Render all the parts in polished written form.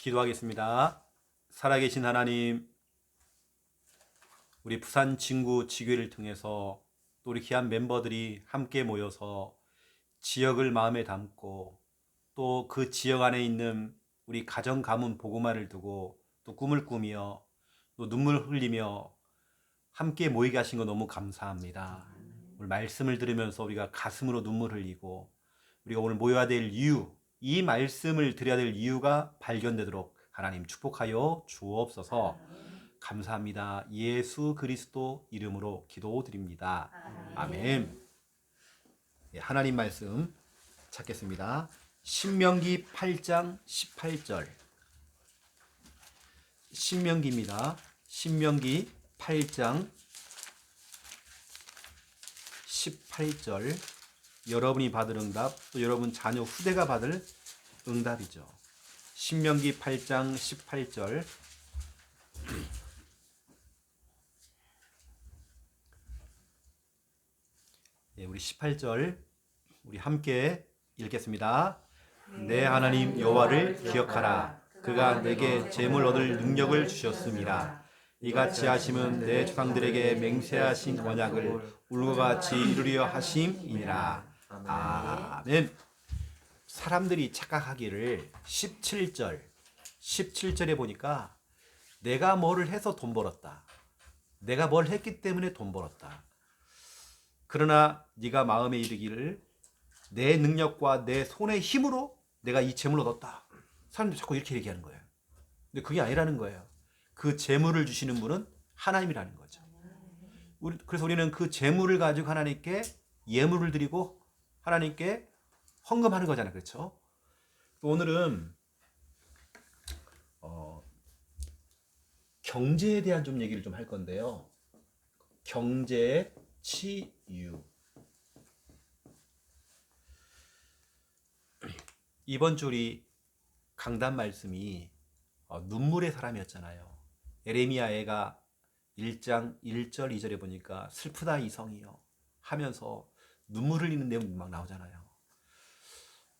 기도하겠습니다. 살아계신 하나님, 우리 부산 진구 지교회를 통해서 또 우리 귀한 멤버들이 함께 모여서 지역을 마음에 담고 또 그 지역 안에 있는 우리 가정 가문 복음화를 두고 또 꿈을 꾸며 또 눈물 흘리며 함께 모이게 하신 거 너무 감사합니다. 오늘 말씀을 들으면서 우리가 가슴으로 눈물 흘리고 우리가 오늘 모여야 될 이유, 이 말씀을 드려야 될 이유가 발견되도록 하나님 축복하여 주옵소서. 감사합니다. 예수 그리스도 이름으로 기도드립니다. 아멘. 하나님 말씀 찾겠습니다. 신명기 8장 18절. 신명기입니다. 신명기 8장 18절. 여러분이 받을 응답, 또 여러분 자녀 후대가 받을 응답이죠. 신명기 8장 18절. 우리 18절 우리 함께 읽겠습니다. 내 하나님 여호와를 기억하라. 그가 내게 재물 얻을 능력을 주셨음이라. 이같이 하심은 내 조상들에게 맹세하신 언약을 울과 같이 이루려 하심이니라. 아멘. 사람들이 착각하기를 17절에 보니까 내가 뭐를 해서 돈 벌었다. 내가 뭘 했기 때문에 돈 벌었다. 그러나 네가 마음에 이르기를 내 능력과 내 손의 힘으로 내가 이 재물을 얻었다. 사람들이 자꾸 이렇게 얘기하는 거예요. 근데 그게 아니라는 거예요. 그 재물을 주시는 분은 하나님이라는 거죠. 그래서 우리는 그 재물을 가지고 하나님께 예물을 드리고 하나님께 헌금하는 거잖아요. 그렇죠? 또 오늘은 경제에 대한 좀 얘기를 좀 할 건데요. 경제의 치유. 이번 주 우리 강단 말씀이 눈물의 사람이었잖아요. 에레미야 애가 1장 1절 2절에 보니까 슬프다 이성이요 하면서 눈물 흘리는 내용이 막 나오잖아요.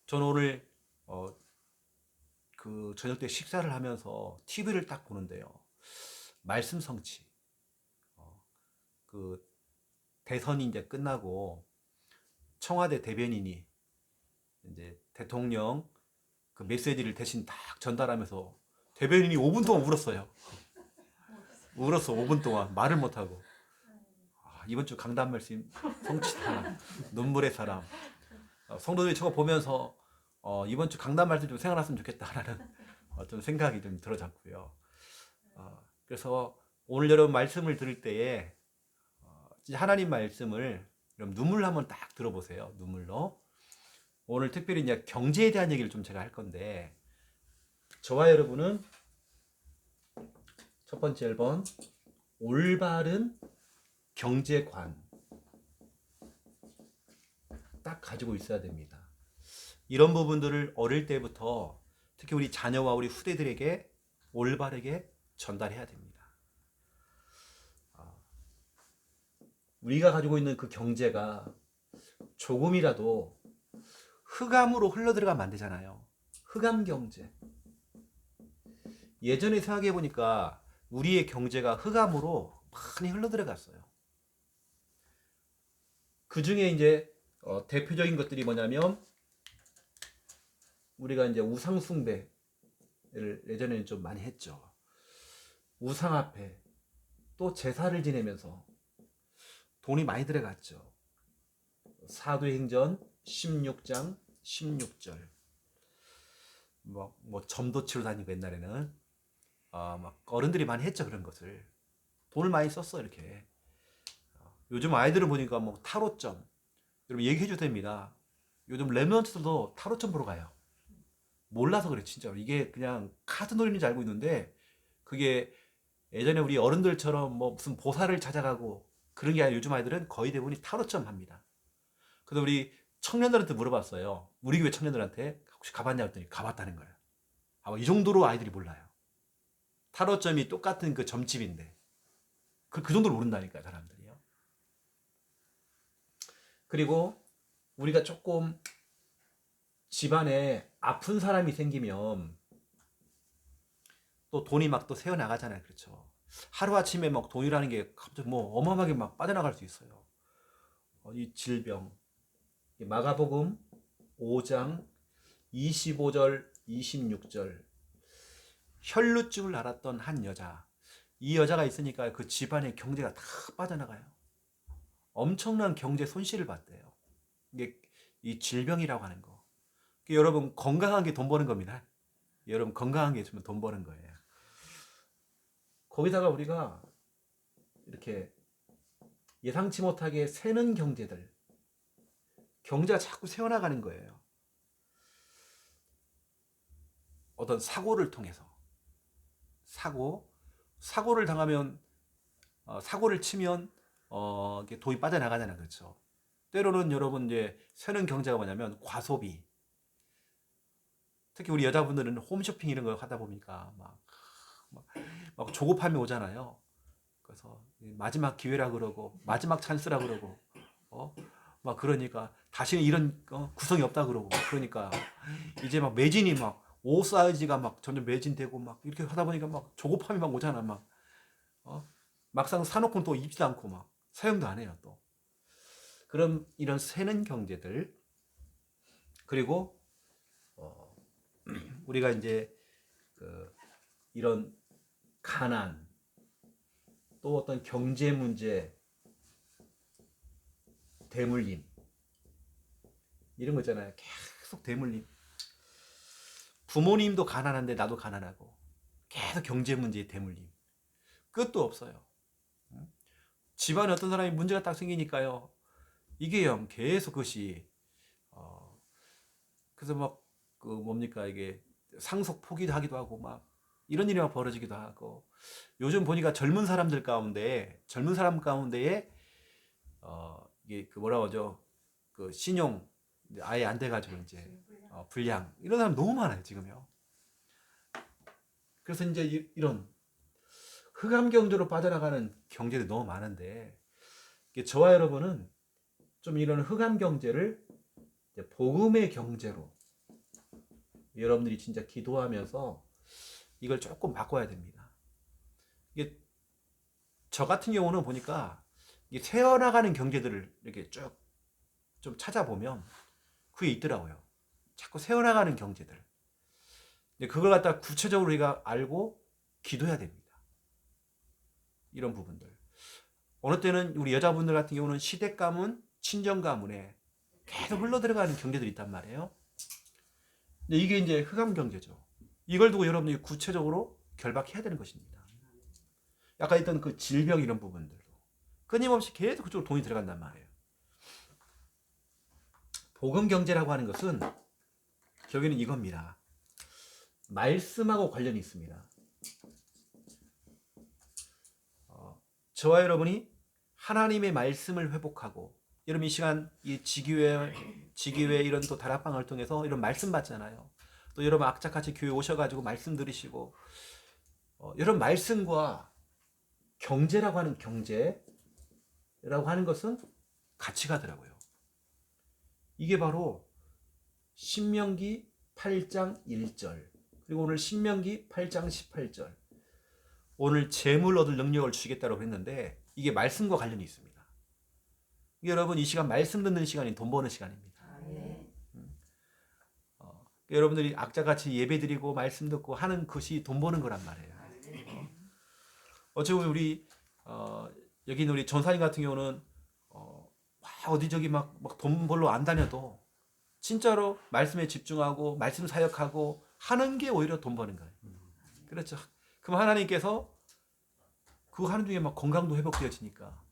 저는 오늘 그 저녁 때 식사를 하면서 TV를 딱 보는데요. 말씀 성취. 그 대선이 이제 끝나고 청와대 대변인이 이제 대통령 그 메시지를 대신 딱 전달하면서 대변인이 5분 동안 울었어요. 울었어. 5분 동안 말을 못하고. 이번 주 강단 말씀 성취다. 눈물의 사람. 성도들이 저거 보면서 이번 주 강단 말씀 좀 생각났으면 좋겠다라는 좀 생각이 좀 들어졌고요. 그래서 오늘 여러분 말씀을 들을 때에 하나님 말씀을 여러분 눈물로 한번 딱 들어보세요. 눈물로. 오늘 특별히 이제 경제에 대한 얘기를 좀 제가 할 건데, 저와 여러분은 첫 번째 1번 올바른 경제관 딱 가지고 있어야 됩니다. 이런 부분들을 어릴 때부터 특히 우리 자녀와 우리 후대들에게 올바르게 전달해야 됩니다. 우리가 가지고 있는 그 경제가 조금이라도 흑암으로 흘러들어가면 안 되잖아요. 흑암 경제. 예전에 생각해 보니까 우리의 경제가 흑암으로 많이 흘러들어갔어요. 그 중에 이제 대표적인 것들이 뭐냐면 우리가 이제 우상숭배를 예전에는 좀 많이 했죠. 우상 앞에 또 제사를 지내면서 돈이 많이 들어갔죠. 사도행전 16장 16절. 뭐 점도 치러 다니고 옛날에는 막 어른들이 많이 했죠. 그런 것을 돈을 많이 썼어. 이렇게. 요즘 아이들은 보니까 뭐 타로점, 여러분 얘기해 줘도 됩니다. 요즘 랩런트들도 타로점 보러 가요. 몰라서 그래. 진짜 이게 그냥 카드 놀이인 줄 알고 있는데 그게 예전에 우리 어른들처럼 뭐 무슨 보살을 찾아가고 그런 게 아니라 요즘 아이들은 거의 대부분이 타로점 합니다. 그래서 우리 청년들한테 물어봤어요. 우리 교회 청년들한테 혹시 가봤냐 했더니 가봤다는 거예요. 아마 이 정도로 아이들이 몰라요. 타로점이 똑같은 그 점집인데 그 정도로 모른다니까요, 사람들이요. 그리고 우리가 조금 집안에 아픈 사람이 생기면 또 돈이 막 또 새어 나가잖아요. 그렇죠. 하루아침에 막 돈이라는 게 갑자기 뭐 어마어마하게 막 빠져나갈 수 있어요. 이 질병. 마가복음 5장 25절 26절. 혈루증을 앓았던 한 여자. 이 여자가 있으니까 그 집안의 경제가 다 빠져나가요. 엄청난 경제 손실을 봤대요. 이게 이 질병이라고 하는 거. 여러분 건강한 게 돈 버는 겁니다. 여러분 건강한 게 있으면 돈 버는 거예요. 거기다가 우리가 이렇게 예상치 못하게 새는 경제들, 경제가 자꾸 새어나가는 거예요. 어떤 사고를 통해서 사고를 당하면 사고를 치면 이게 돈이 빠져나가잖아요. 그렇죠. 때로는 여러분 이제 새는 경제가 뭐냐면 과소비. 특히 우리 여자분들은 홈쇼핑 이런 거 하다 보니까 막 조급함이 오잖아요. 그래서 마지막 기회라 그러고 마지막 찬스라 그러고 막 그러니까 다시는 이런 구성이 없다 그러고 그러니까 이제 막 매진이 막 옷 사이즈가 막 점점 매진되고 막 이렇게 하다 보니까 막 조급함이 막 오잖아. 막 막상 사놓고는 또 입지도 않고 막 사용도 안 해요. 또 그럼 이런 새는 경제들, 그리고 우리가 이제 이런 가난, 또 어떤 경제 문제, 대물림 이런 거 있잖아요. 계속 대물림. 부모님도 가난한데 나도 가난하고 계속 경제 문제에 대물림. 끝도 없어요. 집안에 어떤 사람이 문제가 딱 생기니까요. 이게 계속 그것이 그래서 막 뭡니까 이게 상속 포기하기도 하고 막 이런 일이 막 벌어지기도 하고, 요즘 보니까 젊은 사람 가운데에 이게 뭐라고 하죠? 그 신용 아예 안 돼가지고 이제 불량 이런 사람 너무 많아요 지금요. 그래서 이제 이런 흑암 경제로 빠져나가는 경제들이 너무 많은데, 저와 여러분은 좀 이런 흑암 경제를 복음의 경제로 여러분들이 진짜 기도하면서 이걸 조금 바꿔야 됩니다. 이게 저 같은 경우는 보니까 이게 새어나가는 경제들을 이렇게 쭉 좀 찾아보면 그게 있더라고요. 자꾸 새어나가는 경제들. 그걸 갖다 구체적으로 우리가 알고 기도해야 됩니다. 이런 부분들. 어느 때는 우리 여자분들 같은 경우는 시댁 가문, 친정 가문에 계속 흘러들어가는 경제들이 있단 말이에요. 근데 이게 이제 흑암 경제죠. 이걸 두고 여러분들이 구체적으로 결박해야 되는 것입니다. 아까 있던 그 질병 이런 부분들도 끊임없이 계속 그쪽으로 돈이 들어간단 말이에요. 복음 경제라고 하는 것은 결국에는 이겁니다. 말씀하고 관련이 있습니다. 저와 여러분이 하나님의 말씀을 회복하고, 여러분 이 시간 이 지기회 이런 또 다락방을 통해서 이런 말씀 받잖아요. 또 여러분 악착같이 교회 오셔가지고 말씀 들으시고, 여러분 말씀과 경제라고 하는 것은 같이 가더라고요. 이게 바로 신명기 8장 1절, 그리고 오늘 신명기 8장 18절, 오늘 재물 얻을 능력을 주시겠다고 했는데 이게 말씀과 관련이 있습니다. 여러분 이 시간 말씀 듣는 시간이 돈 버는 시간입니다. 여러분들이 악자같이 예배드리고 말씀 듣고 하는 것이 돈 버는 거란 말이에요. 어쩌면 우리 여기 있는 우리 전사님 같은 경우는 어디저기 막 돈 벌러 안 다녀도 진짜로 말씀에 집중하고 말씀 사역하고 하는 게 오히려 돈 버는 거예요. 그렇죠. 그럼 하나님께서 그거 하는 중에 막 건강도 회복되어지니까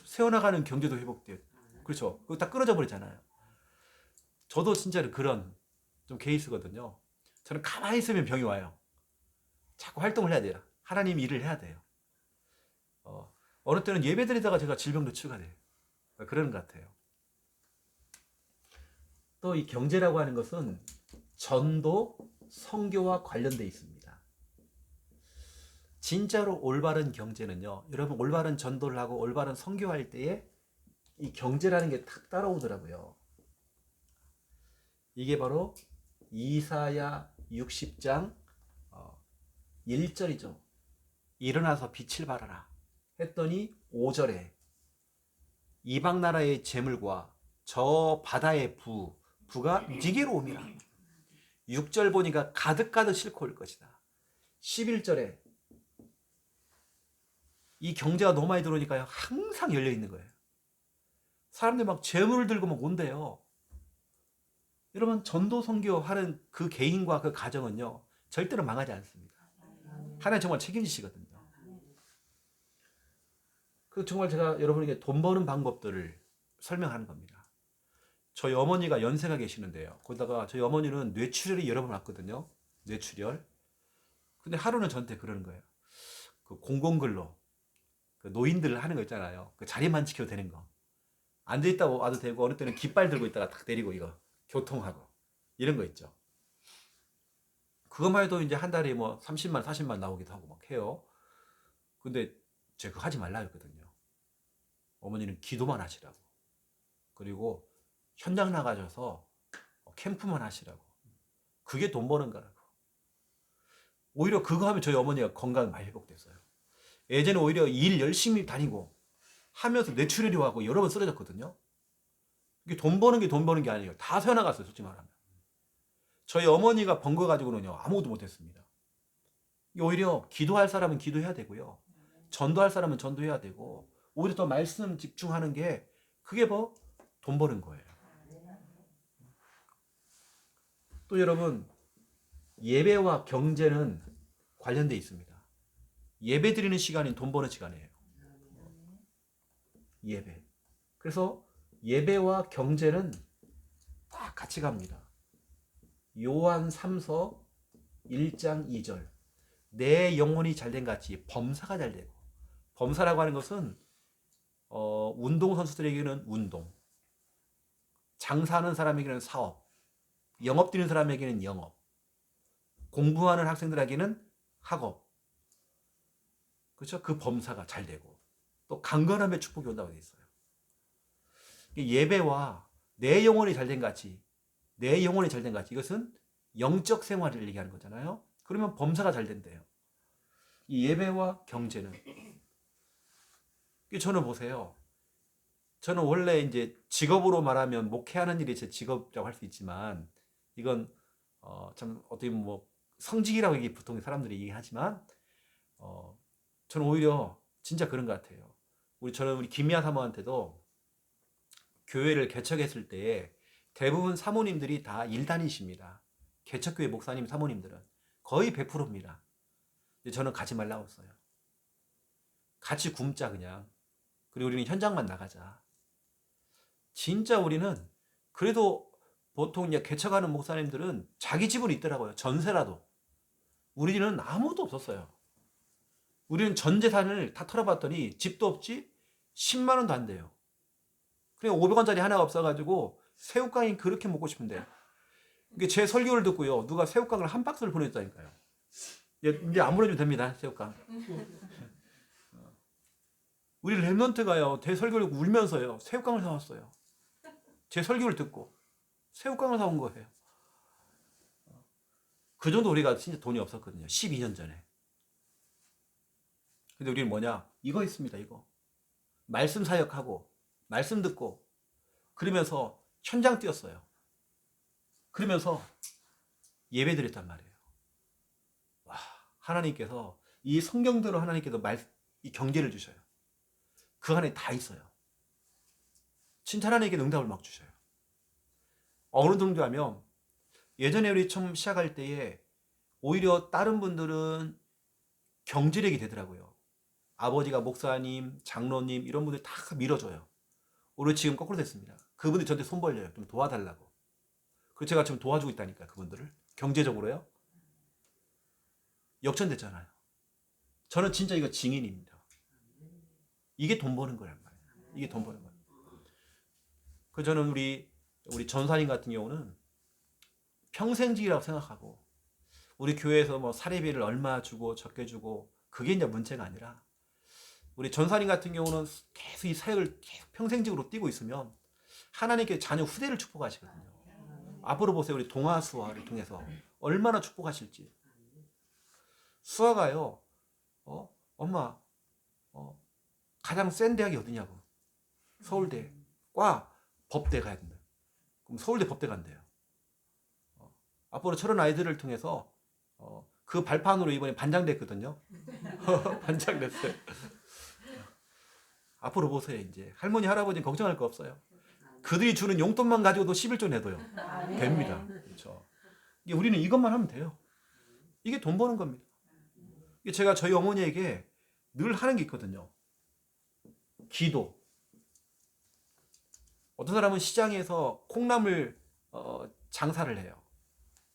새어나가는 경제도 회복돼요. 그렇죠. 그거 다 끊어져 버리잖아요. 저도 진짜로 그런 좀 케이스거든요. 저는 가만히 있으면 병이 와요. 자꾸 활동을 해야 돼요. 하나님 일을 해야 돼요. 어느 때는 예배 드리다가 제가 질병도 치유가 돼요. 그런 것 같아요. 또 이 경제라고 하는 것은 전도, 선교와 관련되어 있습니다. 진짜로 올바른 경제는요, 여러분 올바른 전도를 하고 올바른 선교할 때에 이 경제라는 게 탁 따라오더라고요. 이게 바로 이사야 60장 1절이죠. 일어나서 빛을 발하라 했더니 5절에 이방 나라의 재물과 저 바다의 부가 네게로 옴이라. 6절 보니까 가득가득 싣고 올 것이다. 11절에 이 경제가 너무 많이 들어오니까 항상 열려 있는 거예요. 사람들이 막 재물을 들고 막 온대요. 여러분, 전도 선교하는 그 개인과 그 가정은요 절대로 망하지 않습니다. 하나님 정말 책임지시거든요. 그 정말 제가 여러분에게 돈 버는 방법들을 설명하는 겁니다. 저희 어머니가 연세가 계시는데요. 거기다가 저희 어머니는 뇌출혈이 여러 번 왔거든요. 뇌출혈. 근데 하루는 저한테 그러는 거예요. 그 공공근로, 그 노인들 하는 거 있잖아요. 그 자리만 지켜도 되는 거. 앉아있다 와도 되고, 어느 때는 깃발 들고 있다가 탁 때리고 이거. 교통하고. 이런 거 있죠. 그것만 해도 이제 한 달에 뭐 30만, 40만 나오기도 하고 막 해요. 근데 제가 그거 하지 말라 했거든요. 어머니는 기도만 하시라고. 그리고 현장 나가셔서 캠프만 하시라고. 그게 돈 버는 거라고. 오히려 그거 하면 저희 어머니가 건강 많이 회복됐어요. 예전에 오히려 일 열심히 다니고 하면서 뇌출혈이 와고 여러 번 쓰러졌거든요. 이게 돈 버는 게 아니에요. 다 새어나갔어요, 솔직히 말하면. 저희 어머니가 번 거 가지고는요, 아무것도 못했습니다. 오히려 기도할 사람은 기도해야 되고요. 전도할 사람은 전도해야 되고, 오히려 더 말씀 집중하는 게 그게 뭐 돈 버는 거예요. 또 여러분, 예배와 경제는 관련돼 있습니다. 예배 드리는 시간이 돈 버는 시간이에요. 예배. 그래서 예배와 경제는 다 같이 갑니다. 요한 3서 1장 2절. 내 영혼이 잘된 같이 범사가 잘되고. 범사라고 하는 것은 운동선수들에게는 운동, 장사하는 사람에게는 사업, 영업 뛰는 사람에게는 영업, 공부하는 학생들에게는 학업. 그렇죠? 그 범사가 잘 되고 또 강건함의 축복이 온다고 되어 있어요. 예배와 내 영혼이 잘된 같이, 내 영혼이 잘된 같이, 이것은 영적 생활을 얘기하는 거잖아요. 그러면 범사가 잘 된대요. 이 예배와 경제는. 저는 보세요. 저는 원래 이제 직업으로 말하면 목회하는 일이 제 직업이라고 할 수 있지만, 이건 참 어떻게 보면 뭐 성직이라고 얘기 보통 사람들이 얘기하지만, 저는 오히려 진짜 그런 것 같아요. 저는 우리 김미아 사모한테도 교회를 개척했을 때에 대부분 사모님들이 다 일단이십니다. 개척교회 목사님 사모님들은 거의 100%입니다. 근데 저는 가지 말라고 했어요. 같이 굶자 그냥. 그리고 우리는 현장만 나가자. 진짜 우리는 그래도 보통 이제 개척하는 목사님들은 자기 집은 있더라고요. 전세라도. 우리는 아무도 없었어요. 우리는 전 재산을 다 털어봤더니 집도 없지 10만 원도 안 돼요. 그냥 500원짜리 하나가 없어가지고 새우깡이 그렇게 먹고 싶은데, 이게 제 설교를 듣고요, 누가 새우깡을 한 박스를 보내줬다니까요. 이제 안 보내주면 됩니다, 새우깡. 우리 랩런트가요, 제 설교를 듣고 울면서요, 새우깡을 사왔어요. 제 설교를 듣고 새우깡을 사온 거예요. 그 정도 우리가 진짜 돈이 없었거든요. 12년 전에. 근데 우리는 뭐냐? 이거 있습니다, 이거. 말씀 사역하고, 말씀 듣고, 그러면서 현장 뛰었어요. 그러면서 예배 드렸단 말이에요. 와, 하나님께서, 이 성경대로 하나님께서 이 경제를 주셔요. 그 안에 다 있어요. 진짜 하나님께 응답을 막 주셔요. 어느 정도 하면, 예전에 우리 처음 시작할 때에 오히려 다른 분들은 경제력이 되더라고요. 아버지가 목사님, 장로님 이런 분들 다 밀어줘요. 오히려 지금 거꾸로 됐습니다. 그분들이 저한테 손 벌려요. 좀 도와달라고. 그래서 제가 지금 도와주고 있다니까요. 그분들을. 경제적으로요. 역전됐잖아요. 저는 진짜 이거 증인입니다. 이게 돈 버는 거란 말이에요. 이게 돈 버는 거예요. 그래서 저는 우리 전사님 같은 경우는 평생직이라고 생각하고, 우리 교회에서 뭐 사례비를 얼마 주고 적게 주고 그게 이제 문제가 아니라, 우리 전사님 같은 경우는 계속 이 사역을 계속 평생직으로 뛰고 있으면 하나님께 자녀 후대를 축복하시거든요. 앞으로 보세요. 우리 동아수화를 통해서 얼마나 축복하실지. 수아가요. 엄마, 가장 센 대학이 어디냐고. 서울대. 법대 가야 된다. 그럼 서울대 법대 간대요. 앞으로 저런 아이들을 통해서 그 발판으로 이번에 반장됐거든요. 반장됐어요. 앞으로 보세요. 이제 할머니 할아버지는 걱정할 거 없어요. 그들이 주는 용돈만 가지고도 11조 내도요. 됩니다. 그렇죠. 우리는 이것만 하면 돼요. 이게 돈 버는 겁니다. 제가 저희 어머니에게 늘 하는 게 있거든요. 기도. 어떤 사람은 시장에서 콩나물 장사를 해요.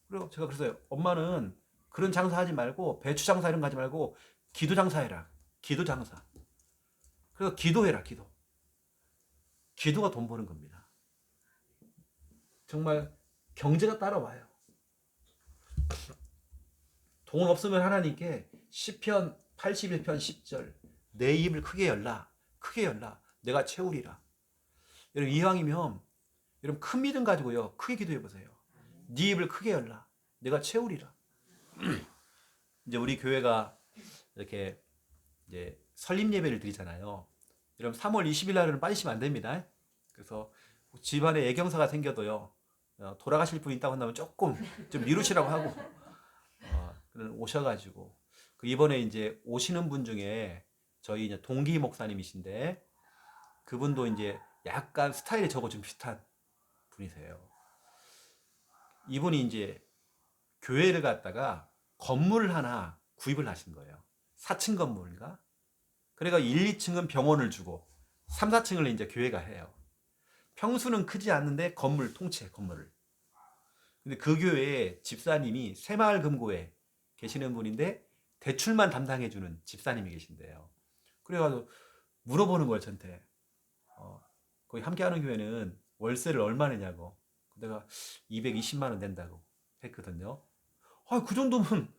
그리고 제가 그랬어요. 엄마는 그런 장사하지 말고 배추 장사 이런 거 하지 말고 기도 장사해라. 기도 장사. 그래서 기도해라. 기도. 기도가 돈 버는 겁니다. 정말 경제가 따라와요. 돈 없으면 하나님께 시편 81편 10절 내 입을 크게 열라. 크게 열라. 내가 채우리라. 여러분 이왕이면 여러분 큰 믿음 가지고요. 크게 기도해 보세요. 네 입을 크게 열라. 내가 채우리라. 이제 우리 교회가 이렇게 이제 설립 예배를 드리잖아요. 여러분 3월 20일 날은 빠지시면 안 됩니다. 그래서 집안에 애경사가 생겨도요. 돌아가실 분 있다고 한다면 조금 좀 미루시라고 하고 오셔가지고 이번에 이제 오시는 분 중에 저희 이제 동기 목사님이신데 그분도 이제 약간 스타일이 저거 좀 비슷한 분이세요. 이분이 이제 교회를 갔다가 건물을 하나 구입을 하신 거예요. 4층 건물인가? 그러니까 1, 2층은 병원을 주고 3, 4층을 이제 교회가 해요. 평수는 크지 않는데 건물 통째 건물을. 근데 그 교회에 집사님이 새마을금고에 계시는 분인데 대출만 담당해주는 집사님이 계신데요. 그래가지고 물어보는 거예요, 저한테. 거기 함께하는 교회는 월세를 얼마 내냐고. 내가 220만 원 낸다고 했거든요. 그 정도면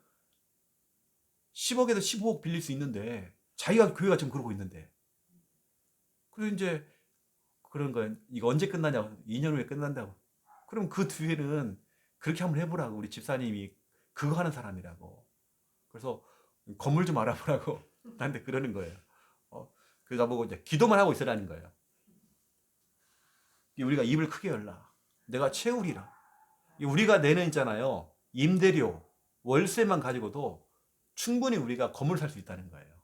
10억에서 15억 빌릴 수 있는데 자기가 교회가 지금 그러고 있는데. 그래서 이제 그런 거예요. 이거 언제 끝나냐고. 2년 후에 끝난다고. 그럼 그 뒤에는 그렇게 한번 해보라고. 우리 집사님이 그거 하는 사람이라고. 그래서 건물 좀 알아보라고 나한테 그러는 거예요. 그래서 나보고 이제 기도만 하고 있으라는 거예요. 우리가 입을 크게 열라. 내가 채우리라. 우리가 내는 있잖아요. 임대료, 월세만 가지고도 충분히 우리가 건물 살 수 있다는 거예요.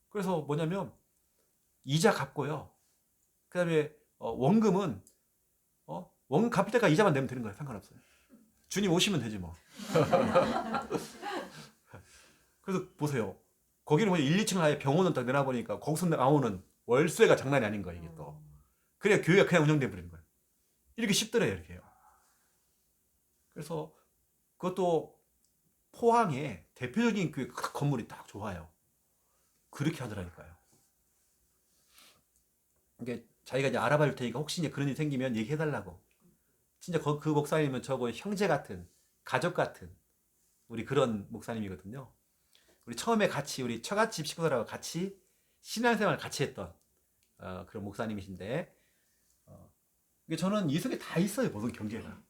그래서 뭐냐면 이자 갚고요. 그 다음에 원금은 원금 갚을 때까지 이자만 내면 되는 거예요. 상관없어요. 주님 오시면 되지 뭐. 그래서 보세요. 거기는 뭐 1, 2층 아예 병원을 딱 내놔보니까 거기서 나오는 월세가 장난이 아닌 거예요. 이게 또. 그래야 교회가 그냥 운영돼 버리는 거예요. 이렇게 쉽더래요. 이렇게요. 그래서 그것도 포항에 대표적인 그 건물이 딱 좋아요. 그렇게 하더라니까요. 이게 자기가 이제 알아봐 줄 테니까 혹시 이제 그런 일이 생기면 얘기해달라고. 진짜 그 목사님은 저거 형제 같은, 가족 같은 우리 그런 목사님이거든요. 우리 처음에 같이 우리 처갓집 식구들하고 같이 신앙생활 같이 했던 그런 목사님이신데 저는 이 속에 다 있어요. 모든 경계가.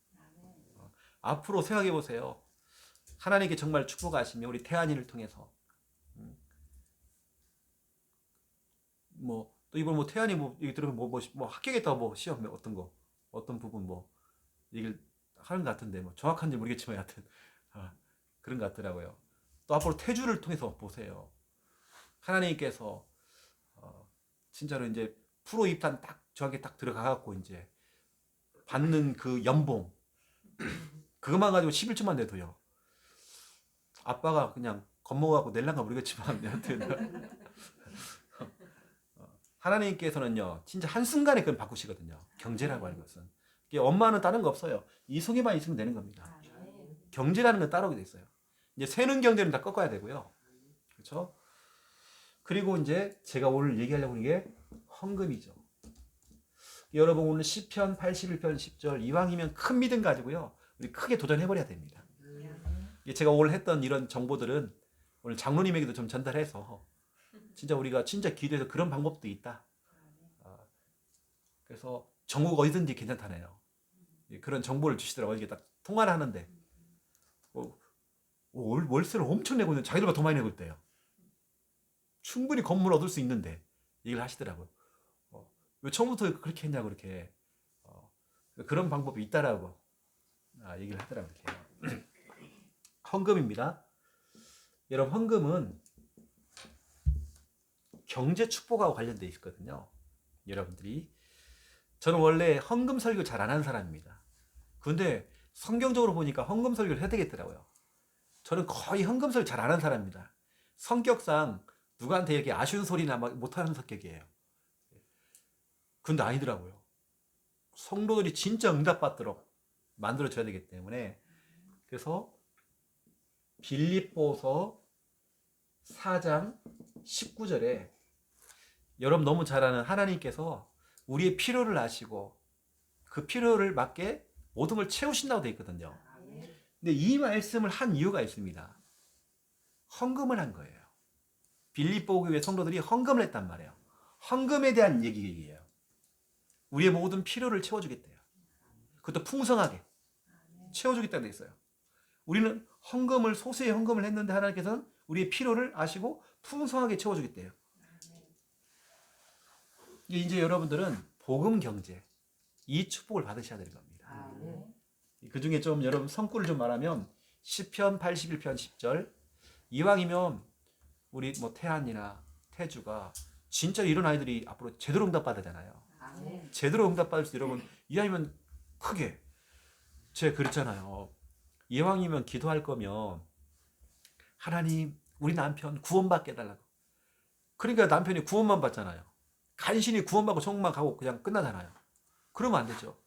앞으로 생각해 보세요. 하나님께 정말 축복하시면 우리 태안이를 통해서 또 이번 태안이 여기 들으면 뭐 합격했다고 뭐 시험 어떤 거 어떤 부분 뭐 얘기를 하는 것 같은데 뭐 정확한지 모르겠지만 하여튼 그런 것 같더라고요. 또 앞으로 태주를 통해서 보세요. 하나님께서 진짜로 이제 프로 입단 딱 저한테 딱 들어가갖고 이제 받는 그 연봉 그것만 가지고 11조만 내도요. 아빠가 그냥 겁먹어갖고 낼란가 모르겠지만 여하튼 하나님께서는요 진짜 한순간에 그걸 바꾸시거든요. 경제라고 하는 것은 엄마는 다른 거 없어요. 이 속에만 있으면 되는 겁니다. 경제라는 건 따라오게 돼 있어요. 이제 세는 경제는 다 꺾어야 되고요. 그렇죠? 그리고 이제 제가 오늘 얘기하려고 하는 게 헌금이죠. 여러분 오늘 시편 81편 10절 이왕이면 큰 믿음 가지고요. 우리 크게 도전해버려야 됩니다. 제가 오늘 했던 이런 정보들은 오늘 장로님에게도 좀 전달해서 진짜 우리가 진짜 기도해서 그런 방법도 있다. 그래서 전국 어디든지 괜찮다네요. 그런 정보를 주시더라고요. 이게 딱 통화를 하는데 월세를 엄청 내고 있는 자기들보다 더 많이 내고 있대요. 충분히 건물 얻을 수 있는데 얘기를 하시더라고요. 왜 처음부터 그렇게 했냐고 그렇게 그런 방법이 있다라고 얘기를 하더라고요. 헌금입니다. 여러분 헌금은 경제 축복하고 관련돼 있거든요. 여러분들이 저는 원래 헌금 설교 잘 안 하는 사람입니다. 근데 성경적으로 보니까 헌금 설교를 해야 되겠더라고요. 저는 거의 헌금 설교 잘 안 하는 사람입니다. 성격상 누구한테 이렇게 아쉬운 소리나 못하는 성격이에요. 근데 아니더라고요. 성도들이 진짜 응답받도록 만들어줘야 되기 때문에 그래서 빌립보서 4장 19절에 여러분 너무 잘 아는 하나님께서 우리의 필요를 아시고 그 필요를 맞게 모든 걸 채우신다고 되어 있거든요. 근데 이 말씀을 한 이유가 있습니다. 헌금을 한 거예요. 빌립보 교회 성도들이 헌금을 했단 말이에요. 헌금에 대한 얘기예요. 우리의 모든 필요를 채워주겠대요. 그것도 풍성하게 채워주겠다고 되어 있어요. 우리는 헌금을 소수의 헌금을 했는데 하나님께서는 우리의 필요를 아시고 풍성하게 채워주겠대요. 이제 여러분들은 복음 경제 이 축복을 받으셔야 되는 겁니다. 그 중에 좀 여러분 성구를 좀 말하면 시편 81편 10절 이왕이면 우리 태안이나 태주가 진짜 이런 아이들이 앞으로 제대로 응답받아잖아요. 제대로 응답받을 수 여러분 이왕이면 크게 제가 그랬잖아요. 이왕이면 기도할 거면 하나님 우리 남편 구원받게 해달라고. 그러니까 남편이 구원만 받잖아요. 간신히 구원받고 천국만 가고 그냥 끝나잖아요. 그러면 안 되죠.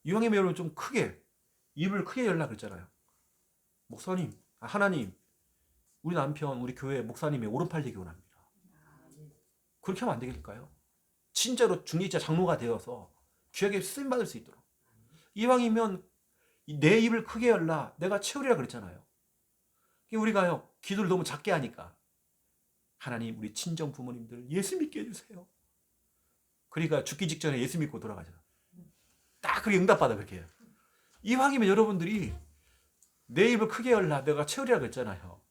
이왕이면 여러분 좀 크게 입을 크게 열라 그랬잖아요. 목사님, 하나님 우리 남편 우리 교회 목사님의 오른팔 되기 원합니다. 그렇게 하면 안 되겠을까요? 진짜로 중직자 장로가 되어서 귀하게 쓰임받을 수 있도록. 이왕이면 내 입을 크게 열라 내가 채우리라 그랬잖아요. 우리가요 기도를 너무 작게 하니까 하나님 우리 친정 부모님들 예수 믿게 해주세요. 그러니까 죽기 직전에 예수 믿고 돌아가잖아. 딱 그렇게 응답받아 그렇게 해요. 이왕이면 여러분들이 내 입을 크게 열라 내가 채우리라 그랬잖아요.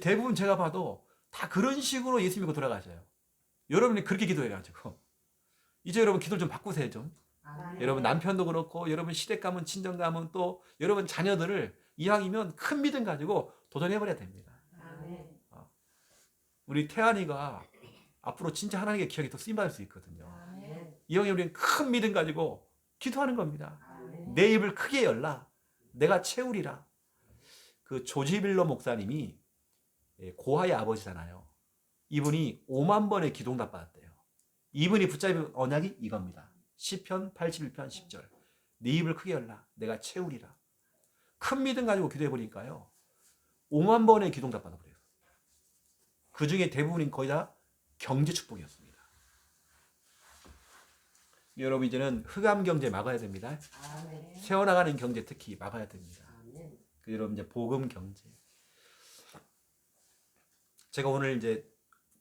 대부분 제가 봐도 다 그런 식으로 예수 믿고 돌아가셔요. 여러분이 그렇게 기도해가지고 이제 여러분 기도를 좀 바꾸세요 좀. 여러분 남편도 그렇고 여러분 시댁 가면 친정 가면 또 여러분 자녀들을 이왕이면 큰 믿음 가지고 도전해버려야 됩니다. 우리 태안이가 앞으로 진짜 하나님의 기억이 더 쓰임받을 수 있거든요. 이왕이면 우리는 큰 믿음 가지고 기도하는 겁니다. 내 입을 크게 열라 내가 채우리라. 그 조지빌러 목사님이 고아의 아버지잖아요. 이분이 5만 번의 기도응답 받았대요. 이분이 붙잡은 언약이 이겁니다. 시편 81편 10절 네 입을 크게 열라 내가 채우리라. 큰 믿음 가지고 기도해 보니까요 5만 번의 기도응답 받아버려요. 그 중에 대부분이 거의 다 경제 축복이었습니다. 여러분 이제는 흑암 경제 막아야 됩니다. 새어나가는 경제 특히 막아야 됩니다. 여러분 이제 복음 경제. 제가 오늘 이제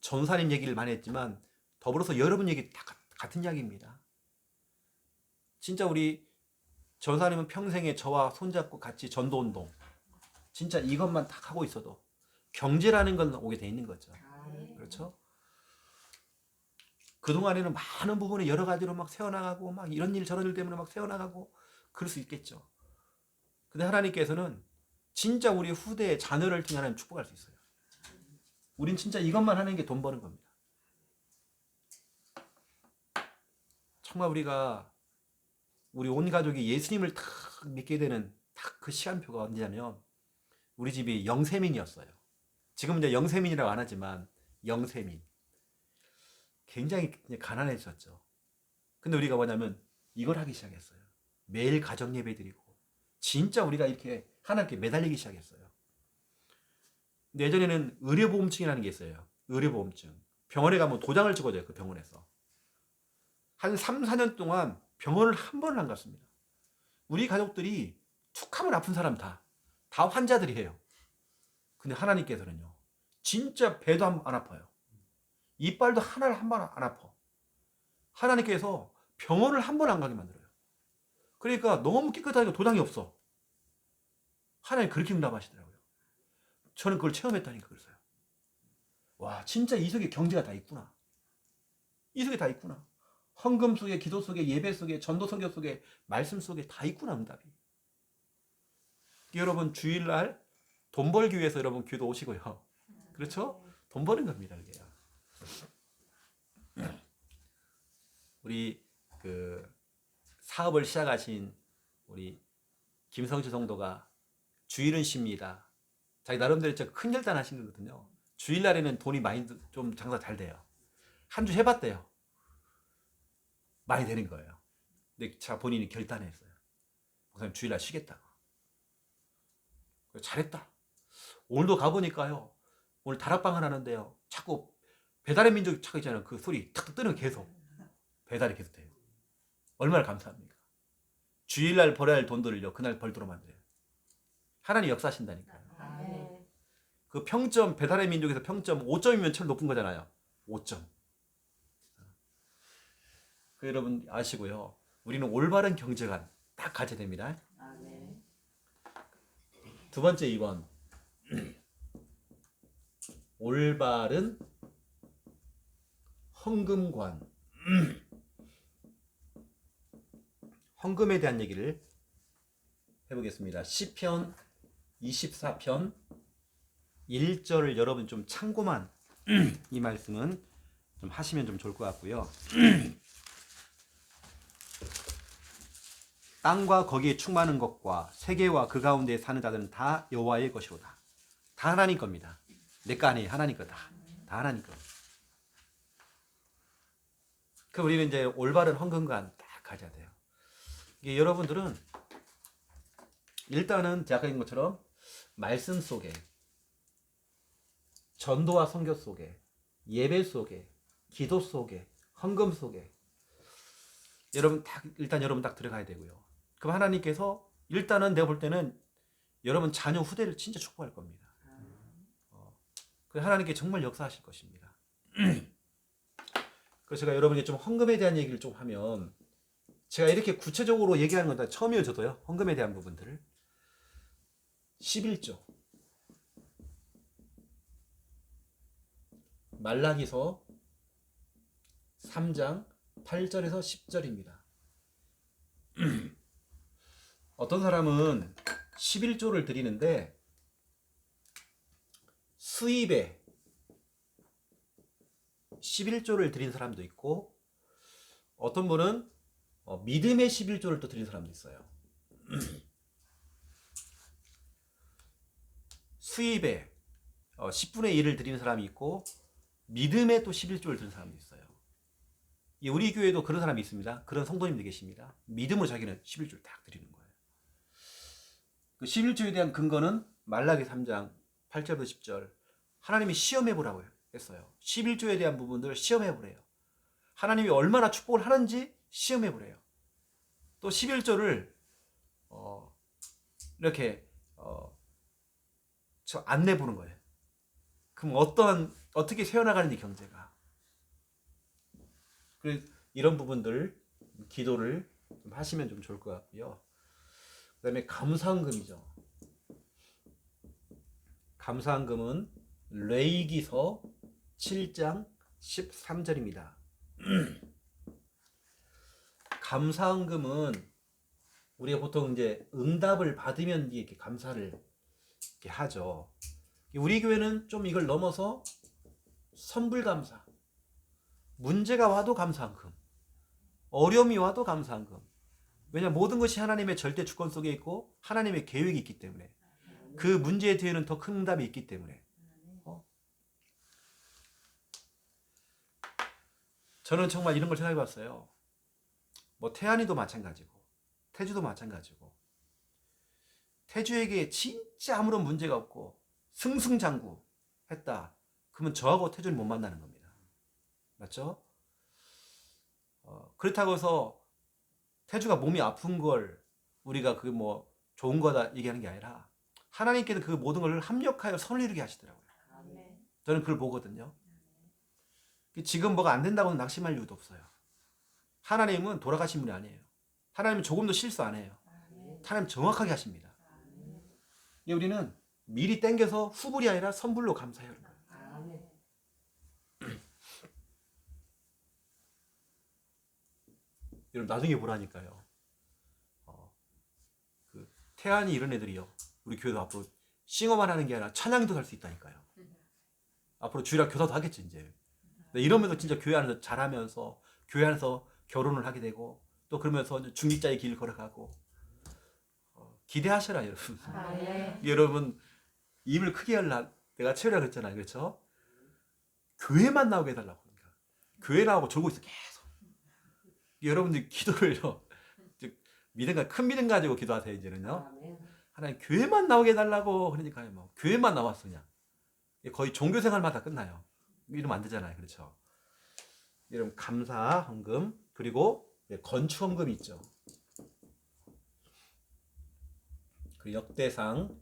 전사님 얘기를 많이 했지만 더불어서 여러분 얘기 다 같은 이야기입니다. 진짜 우리 전사님은 평생에 저와 손잡고 같이 전도운동 진짜 이것만 딱 하고 있어도 경제라는 건 오게 돼 있는 거죠. 그렇죠? 그동안에는 많은 부분에 여러 가지로 막 새어나가고 막 이런 일 저런 일 때문에 막 새어나가고 그럴 수 있겠죠. 근데 하나님께서는 진짜 우리 후대의 자녀를 통해 하나님 축복할 수 있어요. 우린 진짜 이것만 하는 게 돈 버는 겁니다. 정말 우리 온 가족이 예수님을 딱 믿게 되는 딱 그 시간표가 언제냐면 우리 집이 영세민이었어요. 지금은 이제 영세민이라고 안 하지만 영세민. 굉장히 가난해졌죠. 근데 우리가 뭐냐면 이걸 하기 시작했어요. 매일 가정 예배 드리고 진짜 우리가 이렇게 하나님께 매달리기 시작했어요. 근데 예전에는 의료보험증이라는 게 있어요. 의료보험증. 병원에 가면 도장을 찍어줘요. 그 병원에서. 한 3, 4년 동안 병원을 한 번을 안 갔습니다. 우리 가족들이 툭하면 아픈 사람 다 환자들이에요. 근데 하나님께서는요. 진짜 배도 안 아파요. 이빨도 하나를 한 번 안 아파. 하나님께서 병원을 한 번 안 가게 만들어요. 그러니까 너무 깨끗하게 도장이 없어. 하나님 그렇게 응답하시더라고요. 저는 그걸 체험했다니까. 그래서요. 와, 진짜 이 속에 경제가 다 있구나. 이 속에 다 있구나. 헌금 속에, 기도 속에, 예배 속에, 전도 성교 속에, 말씀 속에 다 있구나, 응답이. 여러분, 주일날 돈 벌기 위해서 여러분 교도 오시고요. 그렇죠? 돈 버는 겁니다, 그게. 우리 그 사업을 시작하신 우리 김성주 성도가 주일은 쉽니다. 자기 나름대로 진짜 큰 결단 하신 거거든요. 주일날에는 돈이 많이 좀 장사 잘 돼요. 한 주 해봤대요. 많이 되는 거예요. 근데 자 본인이 결단했어요. 목사님 주일날 쉬겠다고. 잘했다. 오늘도 가보니까요. 오늘 다락방을 하는데요. 자꾸 배달의 민족 찾고 있잖아요. 그 소리 탁탁 뜨는 거 계속. 배달이 계속 돼요. 얼마나 감사합니까? 주일날 벌어야 할 돈들을요. 그날 벌도록 만들어요. 하나님 역사하신다니까요. 그 평점, 배달의 민족에서 평점 5점이면 제일 높은 거잖아요. 5점. 그 여러분 아시고요. 우리는 올바른 경제관 딱 가져야 됩니다. 두 번째 2번. 올바른 헌금관. 헌금에 대한 얘기를 해보겠습니다. 시편 24편 1절을 여러분 좀 참고만 이 말씀은 좀 하시면 좀 좋을 것 같고요. 땅과 거기에 충만한 것과 세계와 그 가운데 사는 자들은 다 여호와의 것이로다. 다 하나님 겁니다. 내 거 아니에요. 하나님 거다. 다 하나님 거. 그 우리는 이제 올바른 헌금관 딱 가져야 돼요. 이게 여러분들은 일단은 제가 아까 얘기한 것처럼 말씀 속에, 전도와 선교 속에, 예배 속에, 기도 속에, 헌금 속에 여러분 딱 들어가야 되고요. 그럼 하나님께서 일단은 내가 볼 때는 여러분 자녀 후대를 진짜 축복할 겁니다. 하나님께 정말 역사하실 것입니다. 그래서 제가 여러분에게 좀 헌금에 대한 얘기를 좀 하면, 제가 이렇게 구체적으로 얘기하는 건 다 처음이에요. 저도요. 헌금에 대한 부분들을 11조 말라기서 3장 8절에서 10절입니다. 어떤 사람은 11조를 드리는데 수입에 11조를 드린 사람도 있고, 어떤 분은 믿음의 11조를 또 드린 사람도 있어요. 수입에 10분의 1을 드리는 사람이 있고, 믿음에 또 11조를 드리는 사람도 있어요. 우리 교회도 그런 사람이 있습니다. 그런 성도님들 계십니다. 믿음으로 자기는 11조를 딱 드리는 거예요. 그 11조에 대한 근거는 말라기 3장 8절부터 10절. 하나님이 시험해보라고 했어요. 11조에 대한 부분들을 시험해보래요. 하나님이 얼마나 축복을 하는지 시험해보래요. 또 11조를 이렇게 저 안내보는 거예요. 그럼 어떻게 세워나가는지 경제가. 이런 부분들 기도를 좀 하시면 좀 좋을 것 같고요. 그 다음에 감사헌금이죠. 감사헌금은 레위기서 7장 13절입니다. 감사헌금은 우리가 보통 이제 응답을 받으면 이렇게 감사를 이렇게 하죠. 우리 교회는 좀 이걸 넘어서 선불감사, 문제가 와도 감사헌금, 어려움이 와도 감사헌금. 왜냐하면 모든 것이 하나님의 절대 주권 속에 있고 하나님의 계획이 있기 때문에, 그 문제 뒤에는 더 큰 응답이 있기 때문에. 저는 정말 이런 걸 생각해 봤어요. 뭐 태안이도 마찬가지고 태주도 마찬가지고, 태주에게 진짜 아무런 문제가 없고 승승장구 했다. 그러면 저하고 태주는 못 만나는 겁니다. 맞죠? 그렇다고 해서 태주가 몸이 아픈 걸 우리가 그게 뭐 좋은 거다 얘기하는 게 아니라, 하나님께서 그 모든 걸 합력하여 선을 이루게 하시더라고요. 저는 그걸 보거든요. 지금 뭐가 안 된다고는 낙심할 이유도 없어요. 하나님은 돌아가신 분이 아니에요. 하나님은 조금도 실수 안 해요. 하나님 정확하게 하십니다. 우리는 미리 땡겨서 후불이 아니라 선불로 감사해요. 아멘. 여러분 나중에 보라니까요. 그 태안이 이런 애들이요. 우리 교회도 앞으로 싱어만 하는 게 아니라 찬양도 할 수 있다니까요. 앞으로 주일학 교사도 하겠지 이제. 이러면서 진짜 교회 안에서 잘하면서 교회 안에서 결혼을 하게 되고 또 그러면서 중직자의 길 걸어가고 기대하셔라 여러분. 아멘. 여러분 입을 크게 열라. 내가 채우라 그랬잖아요. 그렇죠? 교회만 나오게 해달라고. 그러니까. 교회 나오고 졸고 있어 계속. 여러분들 기도를요. 믿음과 큰 믿음 가지고 기도하세요 이제는요. 아멘. 하나님 교회만 나오게 해달라고. 그러니까요. 뭐 교회만 나왔어 그냥. 거의 종교 생활마다 끝나요. 이러면 안 되잖아요. 그렇죠? 여러분 감사 헌금 그리고 건축 헌금이 있죠. 그 역대상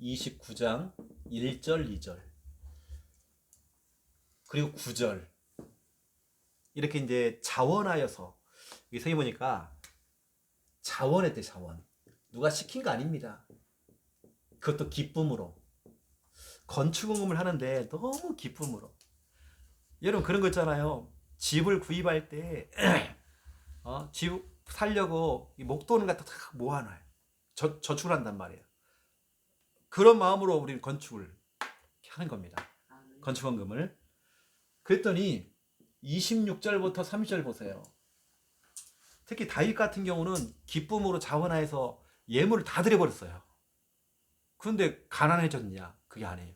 29장 1절 2절 그리고 9절 이렇게 이제 자원하여서 여기 성에 보니까 자원했대. 자원. 누가 시킨 거 아닙니다. 그것도 기쁨으로 건축 헌금을 하는데 너무 기쁨으로. 여러분 그런 거 있잖아요. 집을 구입할 때 집 살려고 목돈을 갖다 다 모아놔요. 저축을 한단 말이에요. 그런 마음으로 우리는 건축을 하는 겁니다. 아멘. 건축 헌금을. 그랬더니 26절부터 30절 보세요. 특히 다윗 같은 경우는 기쁨으로 자원하여서 예물을 다 드려버렸어요. 그런데 가난해졌냐? 그게 아니에요.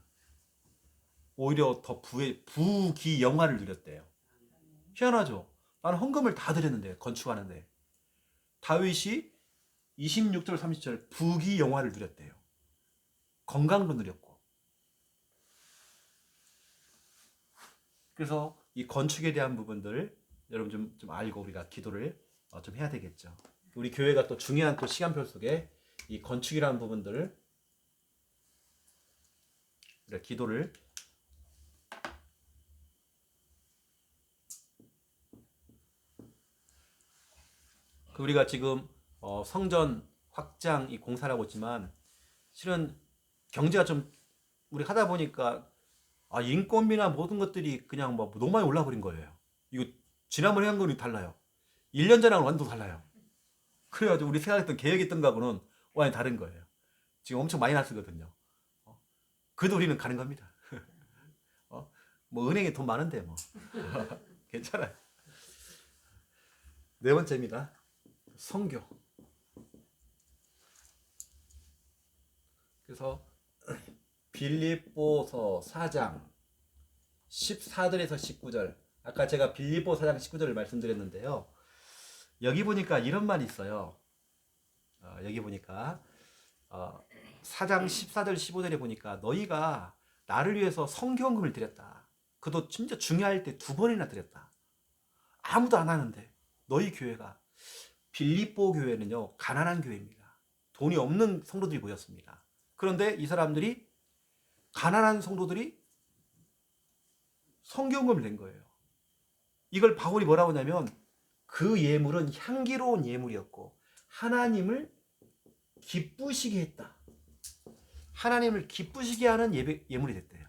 오히려 더 부귀 영화를 누렸대요. 희한하죠? 나는 헌금을 다 드렸는데 건축하는데 다윗이 26절 30절 부귀 영화를 누렸대요. 건강도 누렸고. 그래서 이 건축에 대한 부분들 여러분 좀 알고 우리가 기도를 좀 해야 되겠죠. 우리 교회가 또 중요한 또 시간표 속에 이 건축이라는 부분들을 우리가 기도를 우리가 지금 성전 확장 이 공사를 하고 있지만 실은 경제가 좀 우리 하다 보니까 인건비나 모든 것들이 그냥 뭐 너무 많이 올라버린 거예요. 이거 지난번에 한 거랑 달라요. 1년 전하고는 완전 달라요. 그래가지고 우리 생각했던 계획했던 거하고는 완전히 다른 거예요. 지금 엄청 마이너스거든요. 그래도 우리는 가는 겁니다. 뭐 은행에 돈 많은데 뭐 괜찮아요. 네 번째입니다. 성교. 그래서 빌립보서 4장 14절에서 19절. 아까 제가 빌립보 4장 19절을 말씀드렸는데요. 여기 보니까 이런 말이 있어요. 여기 보니까 4장 14절 15절에 보니까 너희가 나를 위해서 성교헌금을 드렸다. 그도 진짜 중요할 때 2번이나 드렸다. 아무도 안 하는데 너희 교회가 빌립보 교회는요 가난한 교회입니다. 돈이 없는 성도들이 모였습니다. 그런데 이 사람들이 가난한 성도들이 성교헌금을 낸 거예요. 이걸 바울이 뭐라고 하냐면 그 예물은 향기로운 예물이었고 하나님을 기쁘시게 했다. 하나님을 기쁘시게 하는 예물이 됐대요.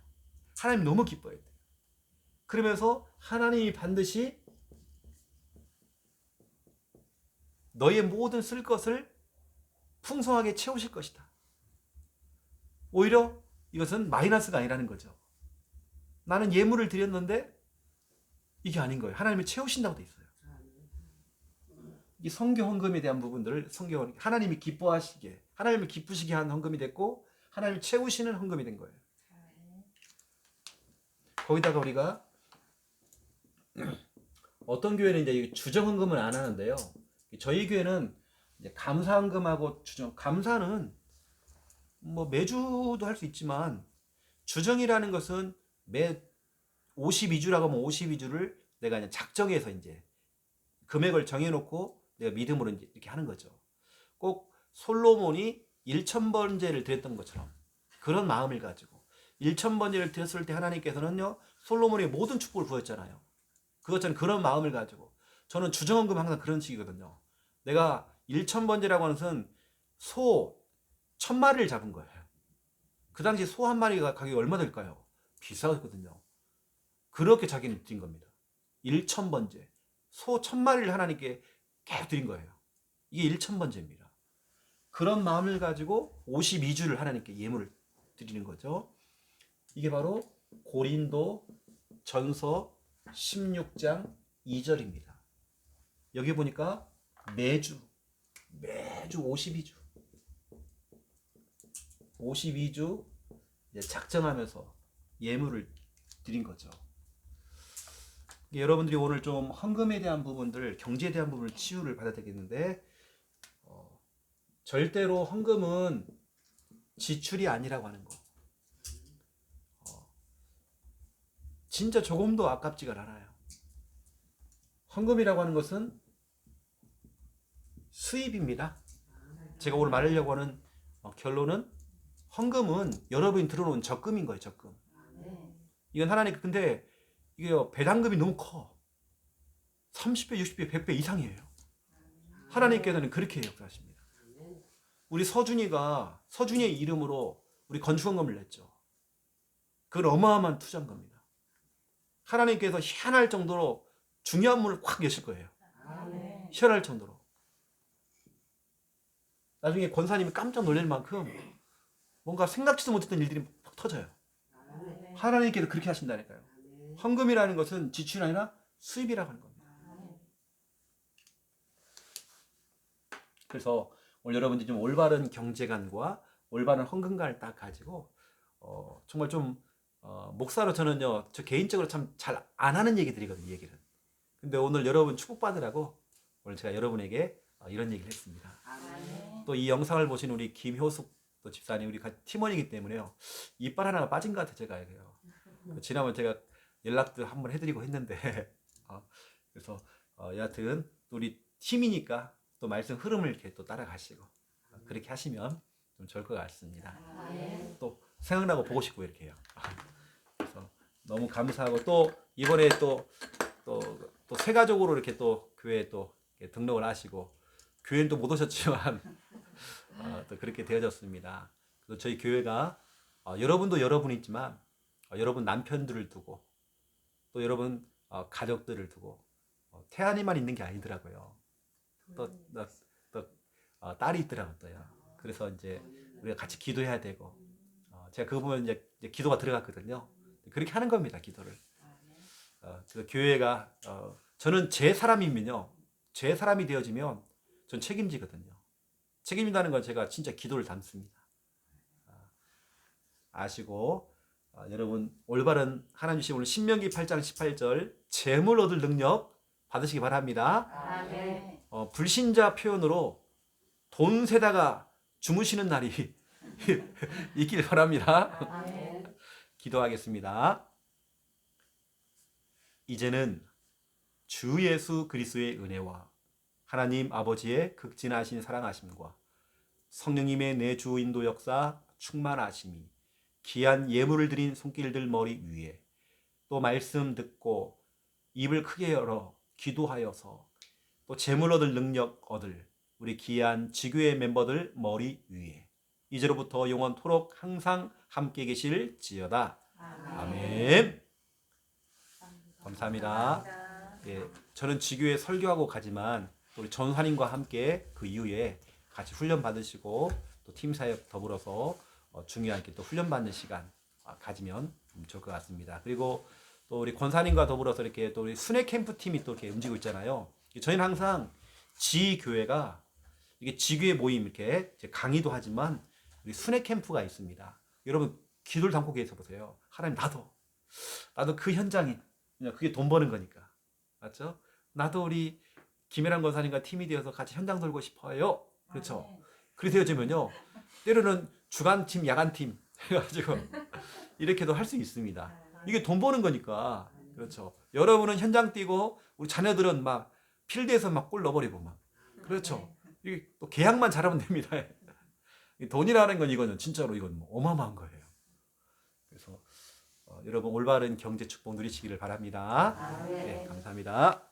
하나님 너무 기뻐했대요. 그러면서 하나님이 반드시 너의 모든 쓸 것을 풍성하게 채우실 것이다. 오히려 이것은 마이너스가 아니라는 거죠. 나는 예물을 드렸는데 이게 아닌 거예요. 하나님이 채우신다고 돼 있어요. 이 성교 헌금에 대한 부분들을 하나님이 기뻐하시게, 하나님을 기쁘시게 한 헌금이 됐고 하나님이 채우시는 헌금이 된 거예요. 거기다가 우리가 어떤 교회는 이제 주정 헌금을 안 하는데요. 저희 교회는 이제 감사 헌금하고 주정, 감사는 뭐 매주도 할 수 있지만 주정이라는 것은 매 52주라고 하면 52주를 내가 그냥 작정해서 이제 금액을 정해놓고 내가 믿음으로 이제 이렇게 하는 거죠. 꼭 솔로몬이 1000번제를 드렸던 것처럼 그런 마음을 가지고 1000번제를 드렸을 때 하나님께서는요 솔로몬의 모든 축복을 부었잖아요. 그것처럼 그런 마음을 가지고 저는 주정헌금 항상 그런 식이거든요. 내가 1000번제라고 하는 것은 소, 1000마리를 잡은 거예요. 그 당시 소 한 마리가 가격이 얼마 될까요? 비싸거든요. 그렇게 자기는 드린 겁니다. 1000번째. 소 1000마리를 하나님께 계속 드린 거예요. 이게 1000번째입니다. 그런 마음을 가지고 52주를 하나님께 예물을 드리는 거죠. 이게 바로 고린도 전서 16장 2절입니다. 여기 보니까 매주 52주 작정하면서 예물을 드린 거죠. 여러분들이 오늘 좀 헌금에 대한 부분들, 경제에 대한 부분을 치유를 받아야 되겠는데, 절대로 헌금은 지출이 아니라고 하는 거. 진짜 조금도 아깝지가 않아요. 헌금이라고 하는 것은 수입입니다. 제가 오늘 말하려고 하는 결론은 헌금은 여러분이 들어놓은 적금인 거예요. 적금. 이건 하나님, 근데 이게 배당금이 너무 커. 30배, 60배, 100배 이상이에요. 하나님께서는 그렇게 역사하십니다. 우리 서준이의 이름으로 우리 건축헌금을 냈죠. 그건 어마어마한 투자인 겁니다. 하나님께서 희한할 정도로 중요한 문을 확 여실 거예요. 희한할 정도로. 나중에 권사님이 깜짝 놀랄 만큼 뭔가 생각지도 못했던 일들이 막 터져요. 하나님께서 그렇게 하신다니까요. 헌금이라는 것은 지출이 아니라 수입이라고 하는 겁니다. 그래서 오늘 여러분들이 좀 올바른 경제관과 올바른 헌금관을 딱 가지고 정말 좀 목사로 저는요, 저 개인적으로 참 잘 안 하는 얘기들이거든요, 얘기를. 근데 오늘 여러분 축복받으라고 오늘 제가 여러분에게 이런 얘기를 했습니다. 또 이 영상을 보신 우리 김효숙 또 집사님, 우리 같이 팀원이기 때문에요, 이빨 하나가 빠진 것 같아요, 제가. 지난번 제가 연락도 한번 해드리고 했는데 그래서 여하튼 우리 팀이니까 또 말씀 흐름을 이렇게 또 따라가시고 그렇게 하시면 좀 좋을 것 같습니다. 또 생각나고 보고 싶고 이렇게 해요. 그래서 너무 감사하고, 또 이번에 또 새 가족으로 이렇게 또 교회에 또 등록을 하시고, 교회는 또 못 오셨지만 또 그렇게 되어졌습니다. 그래서 저희 교회가 여러분도 여러분이지만 여러분 남편들을 두고 또 여러분 가족들을 두고 태안이만 있는 게 아니더라고요. 또 딸이 있더라고요. 그래서 이제 우리가 같이 기도해야 되고, 제가 그 부분 이제 기도가 들어갔거든요. 그렇게 하는 겁니다, 기도를. 그래서 교회가 저는 제 사람이면요, 제 사람이 되어지면 전 책임지거든요. 책임진다는 건 제가 진짜 기도를 담습니다. 아시고 여러분 올바른 하나님 주신 오늘 신명기 8장 18절 재물 얻을 능력 받으시기 바랍니다. 불신자 표현으로 돈 세다가 주무시는 날이 있길 바랍니다. 기도하겠습니다. 이제는 주 예수 그리스도의 은혜와 하나님 아버지의 극진하신 사랑하심과 성령님의 내 주 인도 역사 충만하심이 귀한 예물을 드린 손길들 머리 위에, 또 말씀 듣고 입을 크게 열어 기도하여서 또 재물 얻을 능력 얻을 우리 귀한 지교회 멤버들 머리 위에 이제로부터 영원토록 항상 함께 계실지어다. 아멘. 감사합니다. 예, 저는 지교회 설교하고 가지만 우리 전사님과 함께 그 이후에 같이 훈련 받으시고 또 팀 사역 더불어서 중요한 또 훈련 받는 시간 가지면 좋을 것 같습니다. 그리고 또 우리 권사님과 더불어서 이렇게 또 우리 순회 캠프 팀이 또 이렇게 움직이고 있잖아요. 저희는 항상 지교회가 이게 지교회 모임 이렇게 강의도 하지만 우리 순회 캠프가 있습니다. 여러분 기도를 담고 계셔 보세요. 하나님, 나도 그 현장에, 그게 돈 버는 거니까, 맞죠? 나도 우리 김혜란 권사님과 팀이 되어서 같이 현장 돌고 싶어요. 그렇죠? 그렇게 되어지면요, 때로는 주간팀, 야간팀 해가지고 이렇게도 할 수 있습니다. 이게 돈 버는 거니까. 그렇죠? 여러분은 현장 뛰고 우리 자녀들은 막 필드에서 막 골 넣어버리고 막, 그렇죠? 이게 또 계약만 잘하면 됩니다. 돈이라는 건 이거는 진짜로 이건 뭐 어마어마한 거예요. 그래서 여러분 올바른 경제 축복 누리시기를 바랍니다. 네, 감사합니다.